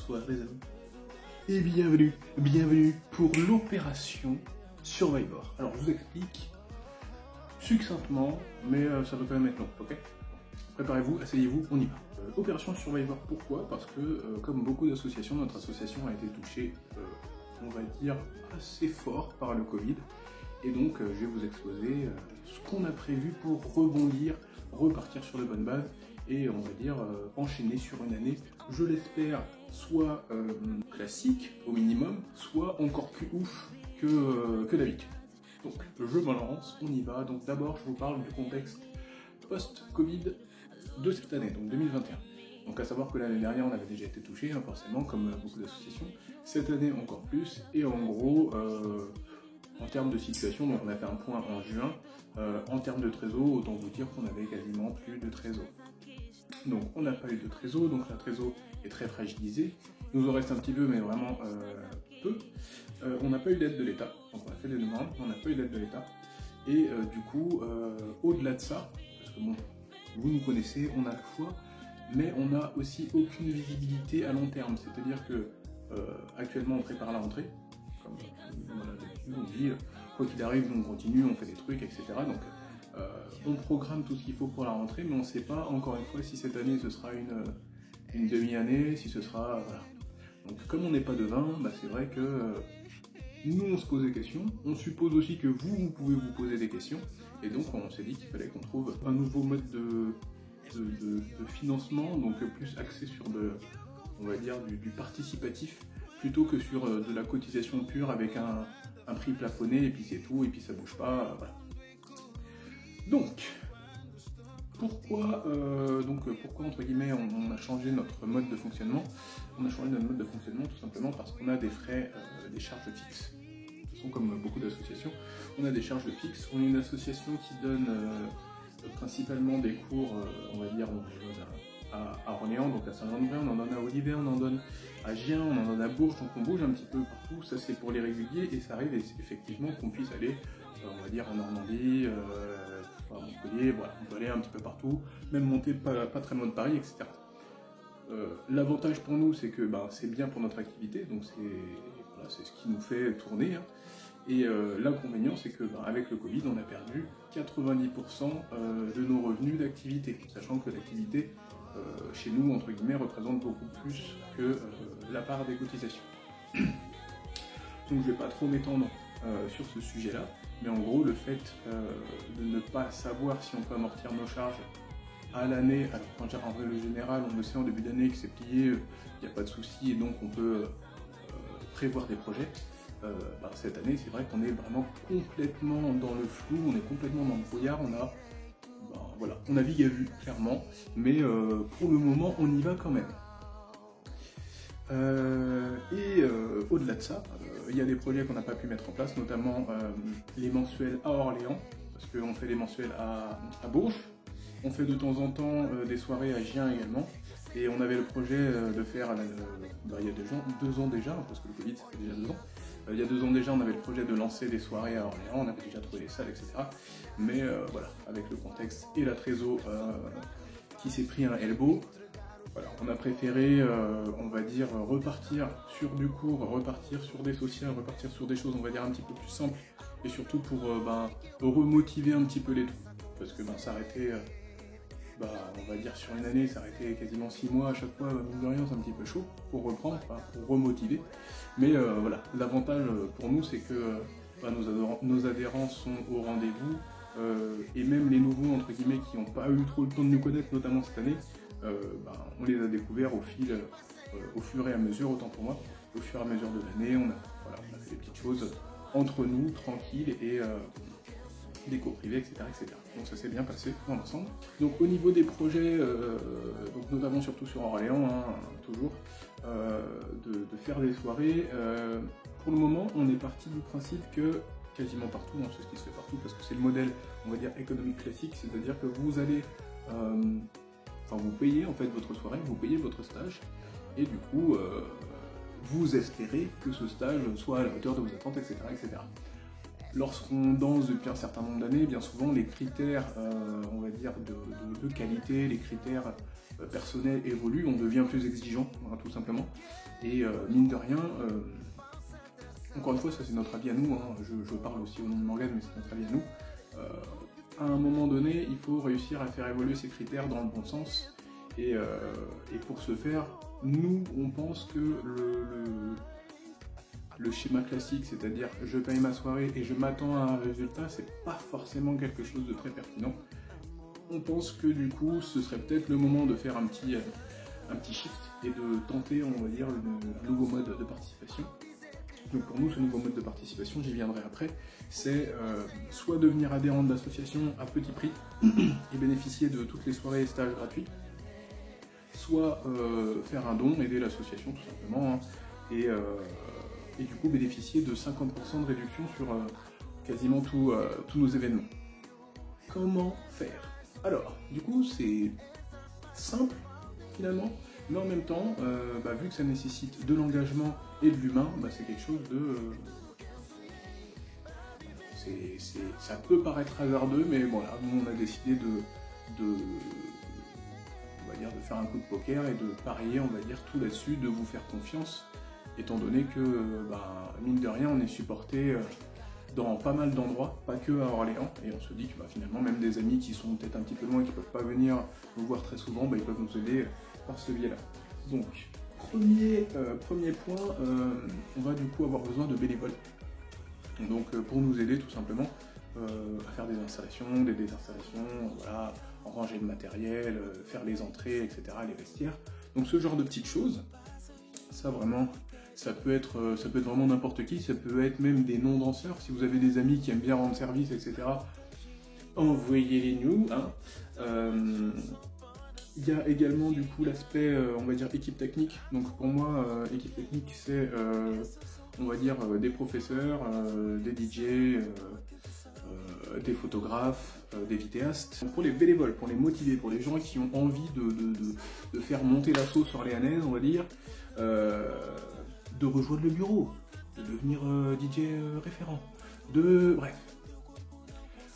bonsoir les amis. Et bienvenue pour l'opération Survivor. Alors je vous explique succinctement, mais ça va quand même être long, ok? Préparez-vous, asseyez-vous, on y va. Opération Survivor, pourquoi? Parce que comme beaucoup d'associations, notre association a été touchée, on va dire, assez fort par le Covid. Et donc je vais vous exposer ce qu'on a prévu pour rebondir, repartir sur de bonnes bases et on va dire enchaîner sur une année, je l'espère, soit classique au minimum, soit encore plus ouf que d'habitude. Donc je me lance, on y va. Donc d'abord je vous parle du contexte post-Covid de cette année, donc 2021. Donc à savoir que l'année dernière on avait déjà été touché, hein, forcément, comme beaucoup d'associations. Cette année encore plus, et en gros, en termes de situation, donc on a fait un point en juin, en termes de trésor, autant vous dire qu'on avait quasiment plus de trésor. Donc on n'a pas eu de trésor, donc la trésor est très fragilisée. Il nous en reste un petit peu, mais vraiment peu. On n'a pas eu d'aide de l'État, donc on a fait des demandes, on n'a pas eu d'aide de l'État. Et du coup, au-delà de ça, parce que bon, vous nous connaissez, on a le choix, mais on n'a aussi aucune visibilité à long terme. C'est-à-dire que actuellement on prépare la rentrée, comme on dit, quoi qu'il arrive, on continue, on fait des trucs, etc. Donc on programme tout ce qu'il faut pour la rentrée, mais on ne sait pas, encore une fois, si cette année ce sera une demi-année, si ce sera... Voilà. Donc comme on n'est pas devin, bah, c'est vrai que nous on se pose des questions, on suppose aussi que vous pouvez vous poser des questions, et donc on s'est dit qu'il fallait qu'on trouve un nouveau mode de financement, donc plus axé sur on va dire du participatif, plutôt que sur de la cotisation pure avec un prix plafonné, et puis c'est tout, et puis ça bouge pas, voilà. Donc, pourquoi entre guillemets on a changé notre mode de fonctionnement? On a changé notre mode de fonctionnement tout simplement parce qu'on a des frais, des charges fixes. De toute façon, comme beaucoup d'associations, on a des charges fixes. On est une association qui donne principalement des cours, on va dire, à Orléans, donc à Saint-Jean-de-Bray, on en donne à Olivet, on en donne à Gien, on en donne à Bourges, donc on bouge un petit peu partout. Ça c'est pour les réguliers, et ça arrive effectivement qu'on puisse aller, on va dire, en Normandie, à Montpellier, voilà, on peut aller un petit peu partout, même monter pas très loin de Paris, etc. L'avantage pour nous, c'est que c'est bien pour notre activité, donc c'est ce qui nous fait tourner, hein. Et l'inconvénient, c'est que avec le Covid, on a perdu 90% de nos revenus d'activité, sachant que l'activité, chez nous, entre guillemets, représente beaucoup plus que la part des cotisations. Donc je vais pas trop m'étendre sur ce sujet-là, mais en gros, le fait de ne pas savoir si on peut amortir nos charges à l'année, alors quand j'ai rentré le général, on le sait en début d'année que c'est plié, il n'y a pas de souci, et donc on peut prévoir des projets. Cette année, c'est vrai qu'on est vraiment complètement dans le flou, on est complètement dans le brouillard, on navigue à vue, clairement, mais pour le moment, on y va quand même. Au-delà de ça, il y a des projets qu'on n'a pas pu mettre en place, notamment les mensuels à Orléans, parce qu'on fait des mensuels à Bourges, on fait de temps en temps des soirées à Gien également, et on avait le projet de faire, il y a 2 ans déjà, parce que le Covid ça fait déjà 2 ans, il y a 2 ans déjà on avait le projet de lancer des soirées à Orléans, on avait déjà trouvé les salles, etc. Mais voilà, avec le contexte et la trésor qui s'est pris un elbow, voilà, on a préféré, on va dire, repartir sur du court, repartir sur des sociales, repartir sur des choses, on va dire, un petit peu plus simples, et surtout pour remotiver un petit peu les troupes, parce que s'arrêter, on va dire, sur une année, s'arrêter quasiment 6 mois à chaque fois, mine de rien, c'est un petit peu chaud pour reprendre, pour remotiver. Mais voilà, l'avantage pour nous, c'est que nos adhérents sont au rendez-vous, et même les nouveaux, entre guillemets, qui n'ont pas eu trop le temps de nous connaître, notamment cette année, on les a découverts au fur et à mesure, autant pour moi, au fur et à mesure de l'année, on a fait des petites choses entre nous, tranquilles, et des cours privés, etc., etc. Donc ça s'est bien passé dans l'ensemble. Donc au niveau des projets, donc notamment surtout sur Orléans, hein, toujours, de faire des soirées, pour le moment, on est parti du principe que quasiment partout, hein, c'est ce qui se fait partout, parce que c'est le modèle, on va dire, économique classique, c'est-à-dire que vous allez... vous payez en fait votre soirée, vous payez votre stage, et du coup, vous espérez que ce stage soit à la hauteur de vos attentes, etc., etc. Lorsqu'on danse depuis un certain nombre d'années, bien souvent les critères, on va dire, de qualité, les critères personnel évolue, on devient plus exigeant, voilà, tout simplement. Et mine de rien, encore une fois, ça c'est notre avis à nous, hein, je parle aussi au nom de Morgane, mais c'est notre avis à nous. À un moment donné, il faut réussir à faire évoluer ces critères dans le bon sens. Et pour ce faire, nous, on pense que le schéma classique, c'est-à-dire je paye ma soirée et je m'attends à un résultat, c'est pas forcément quelque chose de très pertinent. On pense que du coup, ce serait peut-être le moment de faire un petit shift et de tenter, on va dire, un nouveau mode de participation. Donc pour nous, ce nouveau mode de participation, j'y viendrai après, c'est soit devenir adhérent de l'association à petit prix et bénéficier de toutes les soirées et stages gratuits, soit faire un don, aider l'association tout simplement, hein, et du coup bénéficier de 50% de réduction sur quasiment tous nos événements. Comment faire? Alors, du coup, c'est simple finalement, mais en même temps, vu que ça nécessite de l'engagement et de l'humain, c'est quelque chose de... ça peut paraître hasardeux, mais voilà, nous on a décidé de faire un coup de poker et de parier, on va dire, tout là-dessus, de vous faire confiance, étant donné que, mine de rien, on est supporté dans pas mal d'endroits, pas que à Orléans, et on se dit que finalement, même des amis qui sont peut-être un petit peu loin, qui ne peuvent pas venir nous voir très souvent, ils peuvent nous aider par ce biais-là. Donc, premier point, on va du coup avoir besoin de bénévoles. Donc, pour nous aider tout simplement à faire des installations, des désinstallations, voilà, ranger le matériel, faire les entrées, etc., les vestiaires. Donc ce genre de petites choses, ça vraiment, ça peut être vraiment n'importe qui, ça peut être même des non-danseurs. Si vous avez des amis qui aiment bien rendre service, etc., envoyez-les nous. Hein. Il y a également du coup l'aspect, on va dire, équipe technique. Donc pour moi, équipe technique, c'est, on va dire, des professeurs, des DJ, des photographes, des vidéastes. Pour les bénévoles, pour les motiver, pour les gens qui ont envie de faire monter la sauce orléanaise, on va dire, de rejoindre le bureau, de devenir DJ référent, bref.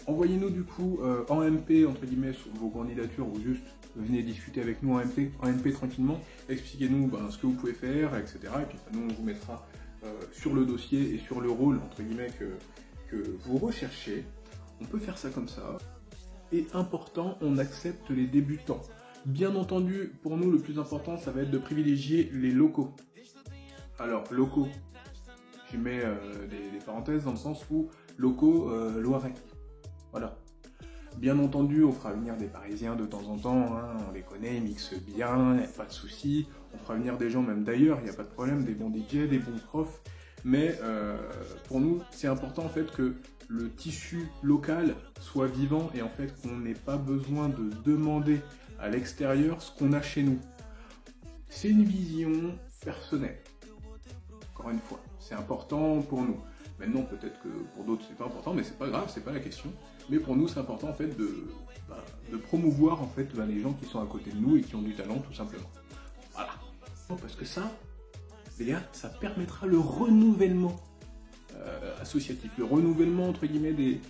Envoyez-nous du coup en MP, entre guillemets, sur vos candidatures, ou juste venez discuter avec nous en MP tranquillement, expliquez-nous ce que vous pouvez faire, etc. Et puis nous on vous mettra sur le dossier et sur le rôle, entre guillemets, que vous recherchez. On peut faire ça comme ça. Et important, on accepte les débutants. Bien entendu, pour nous, le plus important, ça va être de privilégier les locaux. Alors, locaux, je mets des parenthèses dans le sens où locaux loirais. Voilà. Bien entendu, on fera venir des Parisiens de temps en temps, hein, on les connaît, ils mixent bien, il n'y a pas de souci. On fera venir des gens même d'ailleurs, il n'y a pas de problème, des bons DJ, des bons profs. Mais pour nous, c'est important en fait que le tissu local soit vivant et en fait qu'on n'ait pas besoin de demander à l'extérieur ce qu'on a chez nous. C'est une vision personnelle. Encore une fois, c'est important pour nous. Maintenant, peut-être que pour d'autres c'est pas important, mais c'est pas grave, c'est pas la question. Mais pour nous, c'est important en fait de promouvoir en fait les gens qui sont à côté de nous et qui ont du talent, tout simplement. Voilà. Parce que ça, les gars, ça permettra le renouvellement associatif, le renouvellement entre guillemets des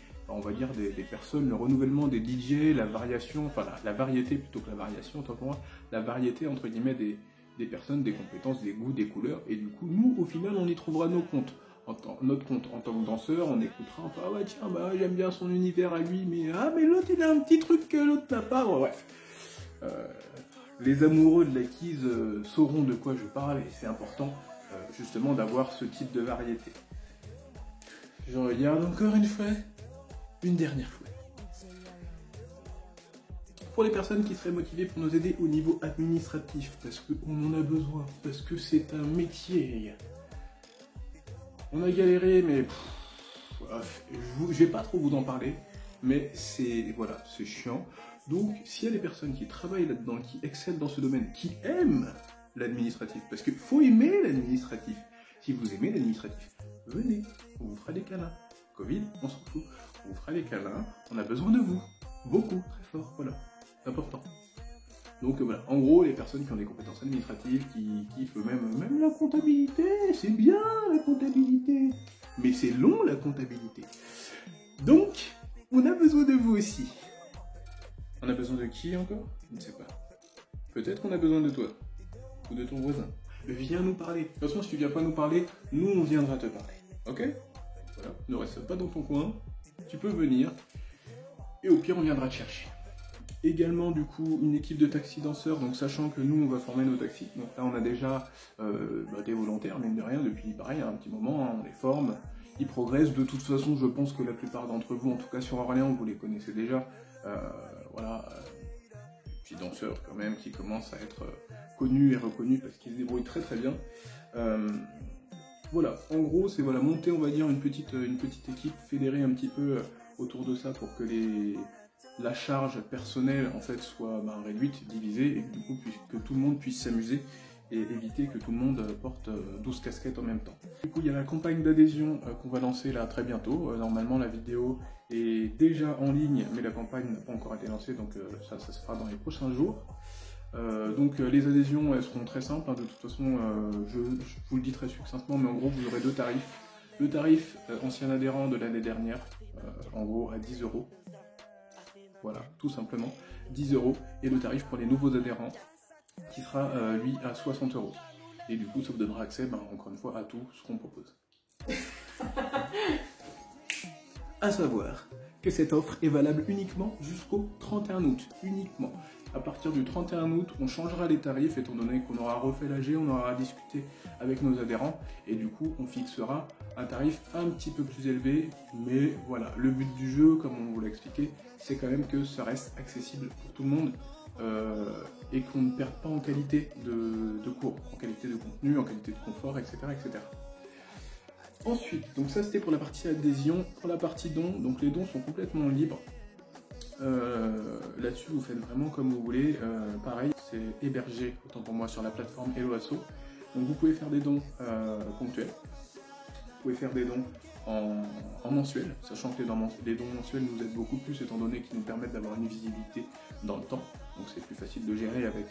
personnes, le renouvellement des DJ, la variation, la variété plutôt que la variation, autant pour moi, la variété entre guillemets des personnes, des compétences, des goûts, des couleurs, et du coup, nous, au final, on y trouvera notre compte en tant que danseur, on écoutera, enfin, ouais, tiens, j'aime bien son univers à lui, mais l'autre, il a un petit truc que l'autre n'a pas, bref. Les amoureux de la Keys sauront de quoi je parle, et c'est important, justement, d'avoir ce type de variété. Je regarde encore une fois, une dernière fois. Pour les personnes qui seraient motivées pour nous aider au niveau administratif, parce qu'on en a besoin, parce que c'est un métier, les gars. On a galéré, mais je vais pas trop vous en parler, mais c'est chiant. Donc, s'il y a des personnes qui travaillent là-dedans, qui excellent dans ce domaine, qui aiment l'administratif, parce qu'il faut aimer l'administratif. Si vous aimez l'administratif, venez, on vous fera des câlins. Covid, on s'en fout. On vous fera des câlins, on a besoin de vous. Beaucoup, très fort, voilà. C'est important. Donc voilà, en gros, les personnes qui ont des compétences administratives, qui kiffent même la comptabilité, c'est bien la comptabilité. Mais c'est long la comptabilité. Donc, on a besoin de vous aussi. On a besoin de qui encore? Je ne sais pas. Peut-être qu'on a besoin de toi, ou de ton voisin. Viens nous parler. De toute façon, si tu viens pas nous parler, nous on viendra te parler. Ok? Voilà, ne reste pas dans ton coin, tu peux venir, et au pire on viendra te chercher. Également du coup une équipe de taxi danseurs, donc sachant que nous on va former nos taxis, donc là on a déjà des volontaires, mine de rien, depuis pareil un petit moment, hein, on les forme, ils progressent, de toute façon je pense que la plupart d'entre vous, en tout cas sur Orléans, vous les connaissez déjà, voilà, petits danseurs quand même qui commencent à être connus et reconnus parce qu'ils se débrouillent très très bien. Voilà, en gros c'est voilà, monter on va dire une petite équipe, fédérer un petit peu autour de ça pour que la charge personnelle en fait soit réduite, divisée, et que, du coup que tout le monde puisse s'amuser et éviter que tout le monde porte 12 casquettes en même temps. Du coup il y a la campagne d'adhésion qu'on va lancer là très bientôt. Normalement la vidéo est déjà en ligne mais la campagne n'a pas encore été lancée, donc ça se fera dans les prochains jours. Donc les adhésions elles seront très simples, hein, de toute façon je vous le dis très succinctement, mais en gros vous aurez deux tarifs. Le tarif ancien adhérent de l'année dernière, en gros à 10 €. Voilà, tout simplement, 10 €, et le tarif pour les nouveaux adhérents, qui sera lui à 60 €. Et du coup, ça vous donnera accès, encore une fois, à tout ce qu'on propose. À savoir que cette offre est valable uniquement jusqu'au 31 août, uniquement. À partir du 31 août, on changera les tarifs, étant donné qu'on aura refait l'AG, on aura discuté avec nos adhérents, et du coup, on fixera un tarif un petit peu plus élevé, mais voilà, le but du jeu, comme on vous l'a expliqué, c'est quand même que ça reste accessible pour tout le monde, et qu'on ne perde pas en qualité de cours, en qualité de contenu, en qualité de confort, etc. etc. Ensuite, donc ça c'était pour la partie adhésion. Pour la partie dons, donc les dons sont complètement libres. Là-dessus vous faites vraiment comme vous voulez. Pareil, c'est hébergé, autant pour moi, sur la plateforme Helloasso. Donc vous pouvez faire des dons ponctuels. Vous pouvez faire des dons en mensuel, sachant que les dons mensuels nous aident beaucoup plus, étant donné qu'ils nous permettent d'avoir une visibilité dans le temps. Donc c'est plus facile de gérer avec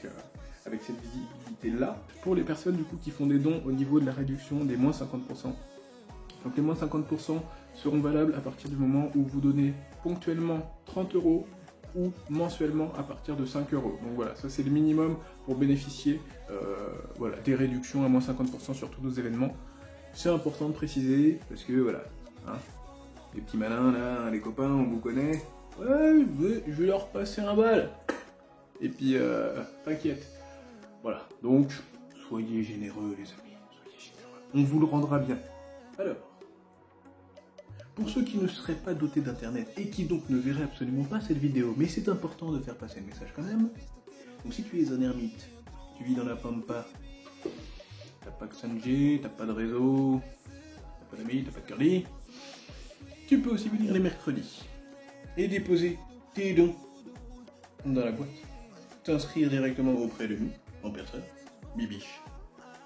cette visibilité-là. Pour les personnes du coup qui font des dons au niveau de la réduction des moins 50%, donc les moins 50% seront valables à partir du moment où vous donnez ponctuellement 30 € ou mensuellement à partir de 5 €. Donc voilà, ça c'est le minimum pour bénéficier voilà, des réductions à moins 50% sur tous nos événements. C'est important de préciser parce que voilà, hein, les petits malins là, les copains, on vous connaît. Ouais, je vais leur passer un bal. Et puis t'inquiète. Voilà, donc soyez généreux les amis, soyez généreux. On vous le rendra bien. Alors, pour ceux qui ne seraient pas dotés d'internet et qui donc ne verraient absolument pas cette vidéo, mais c'est important de faire passer le message quand même. Donc si tu es un ermite, tu vis dans la pampa, t'as pas que Sanjay, t'as pas de réseau, t'as pas d'amis, t'as pas de curly, tu peux aussi venir les mercredis et déposer tes dons dans la boîte, t'inscrire directement auprès de nous, en personne, Bibiche,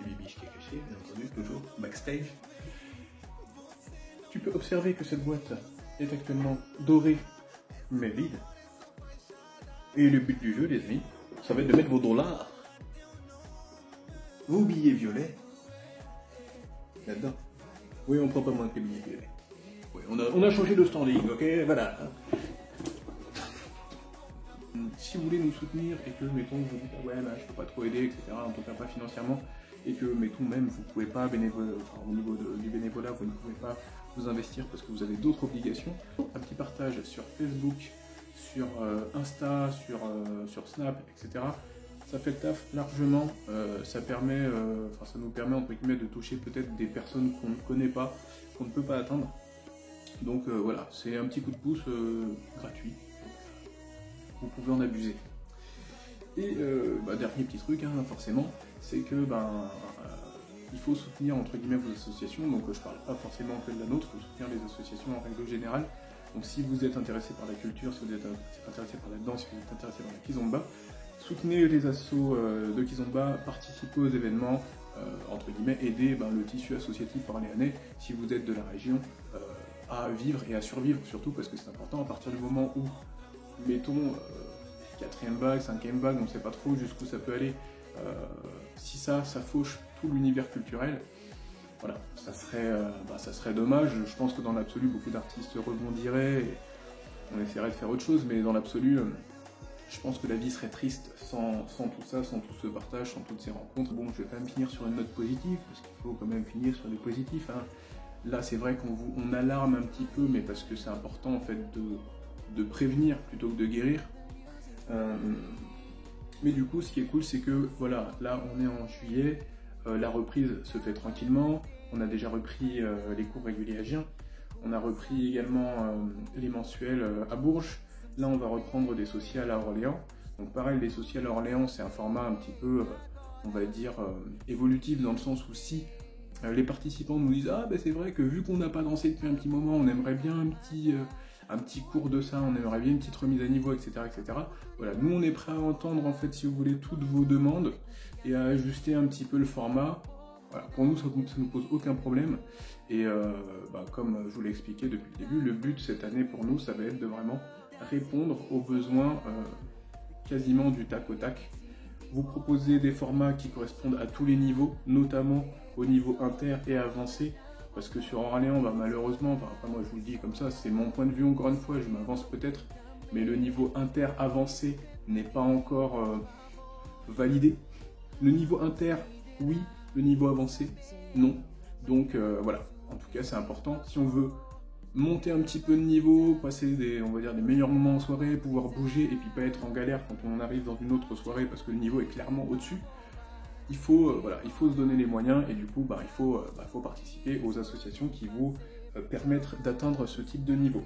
et Bibiche qui est caché, bien entendu, toujours, backstage. Tu peux observer que cette boîte est actuellement dorée, mais vide. Et le but du jeu, les amis, ça va être de mettre vos dollars, vos billets violets, là-dedans. Oui, on prend pas moins que les billets violets. Oui, on a changé de standing, ok, voilà. Si vous voulez nous soutenir et que, mettons, vous dites, ah ouais, là, je peux pas trop aider, etc., en tout cas pas financièrement, et que, mettons, même, vous pouvez pas, au niveau du bénévolat, vous ne pouvez pas vous investir parce que vous avez d'autres obligations, un petit partage sur Facebook, sur Insta, sur Snap, etc., ça fait le taf largement, ça nous permet, entre guillemets, de toucher peut-être des personnes qu'on ne connaît pas, qu'on ne peut pas atteindre. Donc voilà, c'est un petit coup de pouce gratuit. Vous pouvez en abuser. Et dernier petit truc, hein, forcément, c'est que il faut soutenir entre guillemets vos associations. Donc je parle pas forcément que de la nôtre, il faut soutenir les associations en règle générale. Donc si vous êtes intéressé par la culture, si vous êtes intéressé par la danse, si vous êtes intéressé par la kizomba, soutenez les assos de kizomba, participez aux événements, entre guillemets, aidez le tissu associatif orléanais si vous êtes de la région à vivre et à survivre, surtout parce que c'est important à partir du moment où, mettons, 4e vague, 5e vague, on ne sait pas trop jusqu'où ça peut aller, si ça fauche tout l'univers culturel, voilà, ça serait dommage. Je pense que dans l'absolu, beaucoup d'artistes rebondiraient et on essaierait de faire autre chose, mais dans l'absolu, je pense que la vie serait triste sans tout ça, sans tout ce partage, sans toutes ces rencontres. Bon, je vais quand même finir sur une note positive, parce qu'il faut quand même finir sur des positifs, hein. Là, c'est vrai qu'on alarme un petit peu, mais parce que c'est important en fait de prévenir plutôt que de guérir. Mais du coup, ce qui est cool, c'est que voilà, là, on est en juillet, la reprise se fait tranquillement. On a déjà repris les cours réguliers à Gien. On a repris également les mensuels à Bourges. Là, on va reprendre des sociales à Orléans. Donc pareil, les sociales à Orléans, c'est un format un petit peu, on va dire, évolutif, dans le sens où si les participants nous disent « Ah, ben c'est vrai que vu qu'on n'a pas dansé depuis un petit moment, on aimerait bien un petit cours de ça, on aimerait bien une petite remise à niveau, etc. etc. » Voilà, nous, on est prêt à entendre, en fait, si vous voulez, toutes vos demandes et à ajuster un petit peu le format. Voilà, pour nous, ça ne nous pose aucun problème. Et comme je vous l'ai expliqué depuis le début, le but cette année pour nous, ça va être de vraiment répondre aux besoins quasiment du tac au tac. Vous proposer des formats qui correspondent à tous les niveaux, notamment au niveau inter et avancé, parce que sur Orléans, malheureusement, après moi je vous le dis comme ça, c'est mon point de vue encore une fois, je m'avance peut-être, mais le niveau inter avancé n'est pas encore validé. Le niveau inter, oui, le niveau avancé, non. Donc voilà, en tout cas c'est important. Si on veut monter un petit peu de niveau, passer on va dire des meilleurs moments en soirée, pouvoir bouger et puis pas être en galère quand on arrive dans une autre soirée parce que le niveau est clairement au-dessus, il faut se donner les moyens et du coup il faut participer aux associations qui vous permettent d'atteindre ce type de niveau.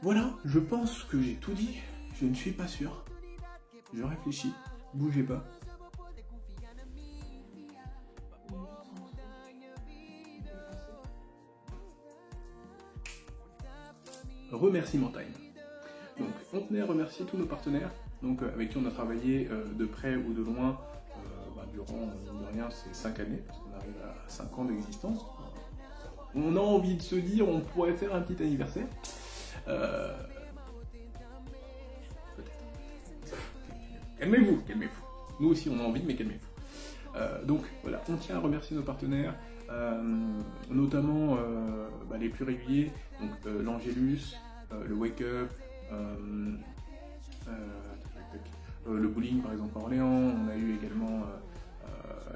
Voilà, je pense que j'ai tout dit, je ne suis pas sûr, je réfléchis, bougez pas. Remerciement time. Donc on tenait à remercier tous nos partenaires avec qui on a travaillé de près ou de loin durant, de rien, ces 5 années, parce qu'on arrive à 5 ans d'existence. On a envie de se dire, on pourrait faire un petit anniversaire. Calmez-vous. Nous aussi on a envie, mais calmez-vous. Donc voilà, on tient à remercier nos partenaires, notamment les plus réguliers, donc l'Angélus, le Wake Up, le bowling par exemple à Orléans. On a eu également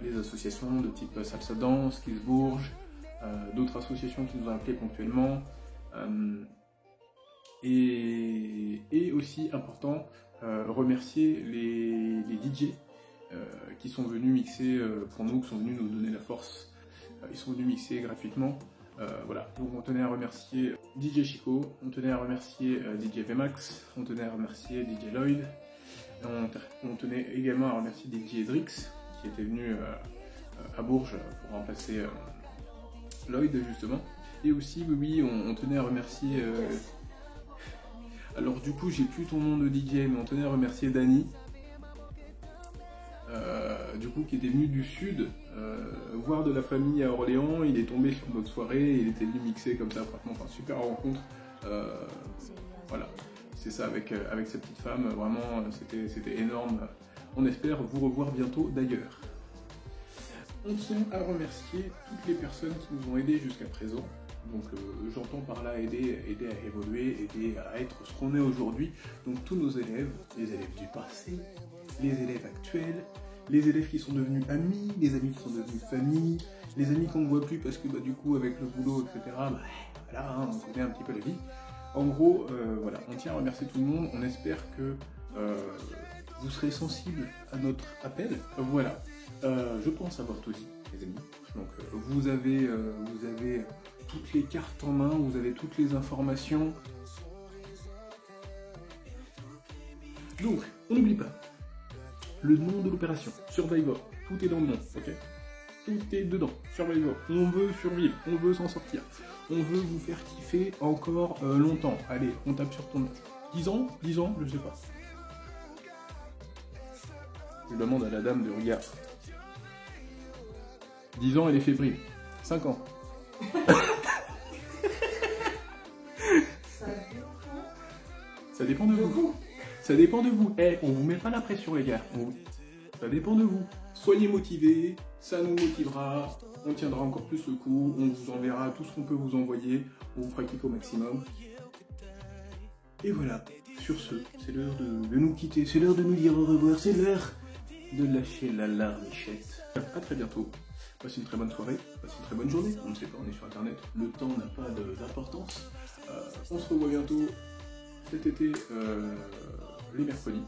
les associations de type Salsa Danse, Kiss Bourges, d'autres associations qui nous ont appelés ponctuellement. Et aussi important, remercier les DJ qui sont venus mixer pour nous, qui sont venus nous donner la force. Ils sont venus mixer gratuitement. Voilà, donc on tenait à remercier DJ Chico, on tenait à remercier DJ VMAX, on tenait à remercier DJ Lloyd, on tenait également à remercier DJ Drix qui était venu à Bourges pour remplacer Lloyd justement. Et aussi, oui, on tenait à remercier... alors du coup, j'ai plus ton nom de DJ, mais on tenait à remercier Dany, du coup, qui était venu du sud, voir de la famille à Orléans. Il est tombé sur notre soirée, il était venu mixer comme ça, franchement, super rencontre. Voilà, c'est ça avec cette petite femme, vraiment, c'était énorme. On espère vous revoir bientôt d'ailleurs. On tient à remercier toutes les personnes qui nous ont aidés jusqu'à présent. Donc j'entends par là aider à évoluer, aider à être ce qu'on est aujourd'hui. Donc tous nos élèves, les élèves du passé, les élèves actuels, les élèves qui sont devenus amis, les amis qui sont devenus famille, les amis qu'on ne voit plus parce que du coup avec le boulot, etc., voilà, hein, on connaît un petit peu la vie. En gros, voilà, on tient à remercier tout le monde. On espère que vous serez sensibles à notre appel. Voilà, je pense avoir tout dit, les amis. Donc vous avez toutes les cartes en main, vous avez toutes les informations. Donc, on n'oublie pas le nom de l'opération, Survivor, tout est dans le nom, ok? Tout est dedans, Survivor, on veut survivre, on veut s'en sortir, on veut vous faire kiffer encore longtemps. Allez, on tape sur ton âge. 10 ans, je sais pas. Je demande à la dame de regard. 10 ans, elle est fébrile. 5 ans. Ça dépend de vous. Ça dépend de vous. On vous met pas la pression, les gars. Ça dépend de vous. Soyez motivés, ça nous motivera. On tiendra encore plus le coup. On vous enverra tout ce qu'on peut vous envoyer. On vous fera kiffer au maximum. Et voilà. Sur ce, c'est l'heure de nous quitter, c'est l'heure de nous dire au revoir, c'est l'heure de lâcher la larmichette. A très bientôt. Passez une très bonne soirée, passez une très bonne journée. On ne sait pas, on est sur internet, le temps n'a pas d'importance. On se revoit bientôt cet été, les mercredis.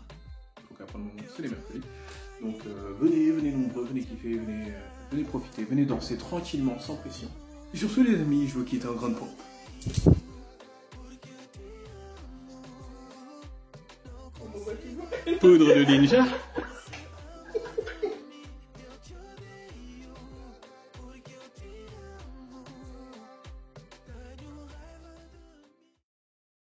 Il faut qu'après le moment, c'est les mercredis. Donc venez nombreux, venez kiffer, venez profiter, venez danser tranquillement, sans pression. Et sur ce les amis, je vous quitte en grande pompe. Poudre de ninja.